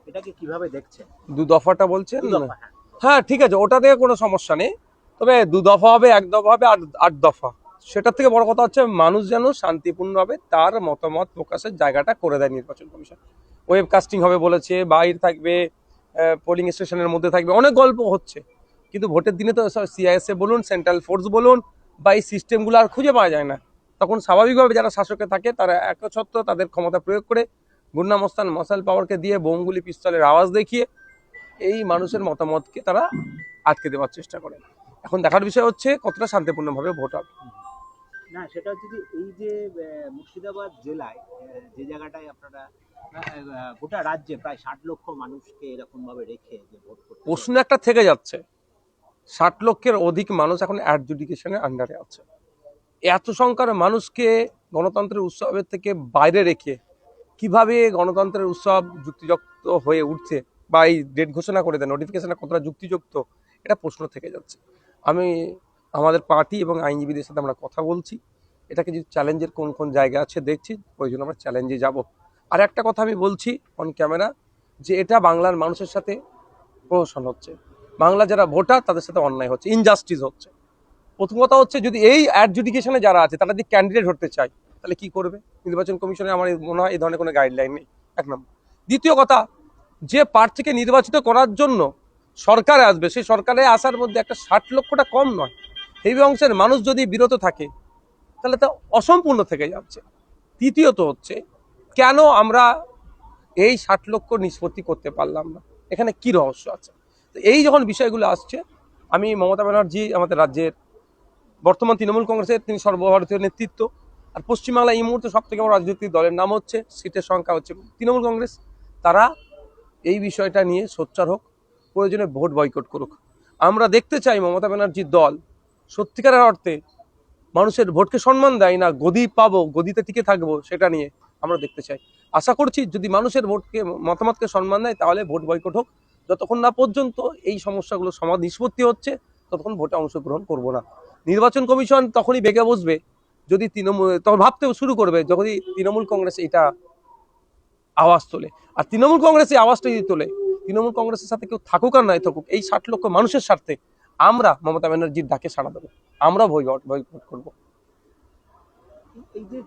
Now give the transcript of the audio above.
এটাকে কিভাবে দেখছেন? দু দফাটা বলছেন? দুদফা, হ্যাঁ। হ্যাঁ, ঠিক আছে, ওটা দিয়ে কোনো সমস্যা নেই। তবে দু দফা হবে, এক দফা হবে, আর 8 দফা। সেটার থেকে বড় কথা হচ্ছে মানুষ যেন শান্তিপূর্ণভাবে তার মতামত প্রকাশের জায়গাটা করে দেয় নির্বাচন কমিশন। ওয়েব কাস্টিং হবে বলেছে, বাইর থাকবে, পোলিং স্টেশনের মধ্যে থাকবে, অনেক গল্প হচ্ছে। কিন্তু ভোটের দিনে তো সিআইএসএ বলুন, সেন্ট্রাল ফোর্স বলুন, বা এই সিস্টেমগুলো আর খুঁজে পাওয়া যায় না। তখন স্বাভাবিকভাবে যারা শাসকে থাকে তারা একচ্ছত্র তাদের ক্ষমতা প্রয়োগ করে গুন্ডা মস্তান মশাল পাওয়ারকে দিয়ে বোমগুলি পিস্তলের আওয়াজ দেখিয়ে এই মানুষের মতামতকে তারা আটকে দেওয়ার চেষ্টা করে। এখন দেখার বিষয় হচ্ছে কতটা শান্তিপূর্ণভাবে ভোট হবে। না, সেটা হচ্ছে যে এই যে মুর্শিদাবাদ জেলায় যে জায়গাটায় আপনারা গোটা রাজ্যে প্রায় 60 লক্ষ মানুষকে এরকম ভাবে রেখে যে ভোট করতে, প্রশ্ন একটা থেকে যাচ্ছে, 60 লক্ষের অধিক মানুষ এখন অ্যাডজুডিকেশনের আন্ডারে আছে। এত সংখ্যার মানুষকে গণতন্ত্রের উৎসবের থেকে বাইরে রেখে কিভাবে গণতন্ত্রের উৎসব যুক্তিযুক্ত হয়ে উঠছে, বা এই ডেট ঘোষণা করে দেয়, নোটিফিকেশনটা কতটা যুক্তিযুক্ত, এটা প্রশ্ন থেকে যাচ্ছে। আমি আমাদের পার্টি এবং আইনজীবীদের সাথে আমরা কথা বলছি, এটাকে যদি চ্যালেঞ্জের কোন কোন জায়গা আছে দেখছি, প্রয়োজন আমরা চ্যালেঞ্জে যাব। আর একটা কথা আমি বলছি অন ক্যামেরা, যে এটা বাংলার মানুষের সাথে প্রহসন হচ্ছে, বাংলা যারা ভোটার তাদের সাথে অন্যায় হচ্ছে, ইনজাস্টিস হচ্ছে। প্রথম কথা হচ্ছে, যদি এই অ্যাডজুডিকেশনে যারা আছে তারা যদি ক্যান্ডিডেট হতে চায় তাহলে কি করবে? নির্বাচন কমিশনে আমার মনে হয় এই ধরনের কোনো গাইডলাইন নেই, এক নম্বর। দ্বিতীয় কথা, যে প্রার্থীকে নির্বাচিত করার জন্য সরকারে আসবে, সেই সরকারে আসার মধ্যে একটা 60 লক্ষটা কম নয়। এই অংশের মানুষ যদি বিরত থাকে তাহলে তা অসম্পূর্ণ থেকে যাচ্ছে। তৃতীয়ত হচ্ছে, কেন আমরা এই 60 লক্ষ নিষ্পত্তি করতে পারলাম না, এখানে কি রহস্য আছে? তো এই যখন বিষয়গুলো আসছে, আমি মমতা ব্যানার্জি আমাদের রাজ্যের বর্তমান তৃণমূল কংগ্রেসের, তিনি সর্বভারতীয় নেতৃত্ব। আর পশ্চিমবাংলা এই মুহূর্তে সব থেকে বড় রাজনৈতিক দলের নাম হচ্ছে, সিটের সংখ্যা হচ্ছে তৃণমূল কংগ্রেস। তারা এই বিষয়টা নিয়ে সোচ্চার হোক, প্রয়োজনে ভোট বয়কট করুক। আমরা দেখতে চাই মমতা ব্যানার্জির দল সত্যিকারের অর্থে মানুষের ভোটকে সম্মান দেয় না, গদি পাবো, গদিতে টিকে থাকবো, সেটা নিয়ে আমরা দেখতে চাই। আশা করছি যদি মানুষের ভোটকে মতামতকে সম্মান দেয় তাহলে ভোট বয়কট হোক। যতক্ষণ না পর্যন্ত এই সমস্যাগুলো নিষ্পত্তি হচ্ছে ততক্ষণ ভোটে অংশগ্রহণ করব না। নির্বাচন কমিশন তখনই বেগে বসবে যদি তৃণমূল, তখন ভাবতে শুরু করবে যখনই তৃণমূল কংগ্রেস এটা আওয়াজ তোলে। আর তৃণমূল কংগ্রেস এই আওয়াজটা যদি তোলে, তৃণমূল কংগ্রেসের সাথে কেউ থাকুক আর নাই থাকুক, এই 60 লক্ষ মানুষের স্বার্থে আমরা মমতা ব্যানার্জির ডাকে সাড়া দেবো, আমরা বয়কট করবো। এই যে